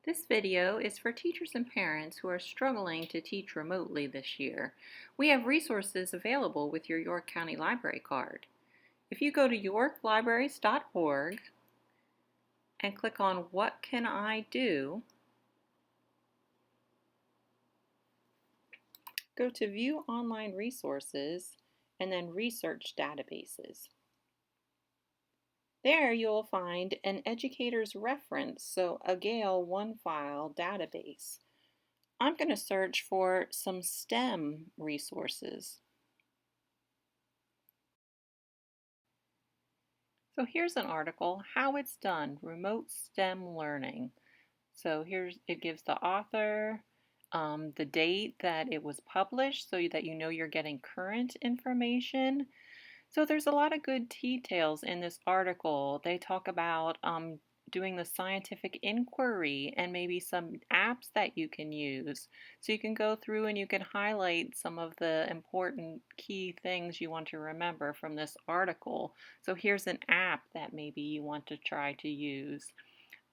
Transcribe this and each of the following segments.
This video is for teachers and parents who are struggling to teach remotely this year. We have resources available with your York County Library card. If you go to yorklibraries.org and click on What Can I Do?, go to View Online Resources and then Research Databases. There you'll find an educator's reference, so a Gale OneFile database. I'm going to search for some STEM resources. So here's an article, How It's Done, Remote STEM Learning. So it gives the author, the date that it was published so that you know you're getting current information. So there's a lot of good details in this article. They talk about doing the scientific inquiry and maybe some apps that you can use. So you can go through and you can highlight some of the important key things you want to remember from this article. So here's an app that maybe you want to try to use.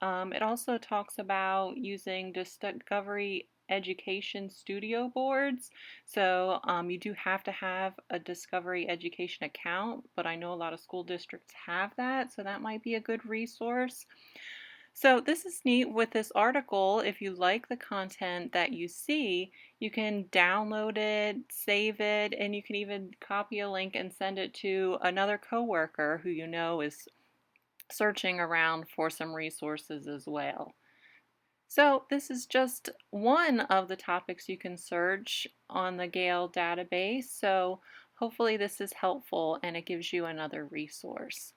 It also talks about using Discovery Education Studio boards. So you do have to have a Discovery Education account, but I know a lot of school districts have that, so that might be a good resource. So this is neat with this article. If you like the content that you see, you can download it, save it, and you can even copy a link and send it to another coworker who you know is searching around for some resources as well. So this is just one of the topics you can search on the Gale database. So hopefully this is helpful and it gives you another resource.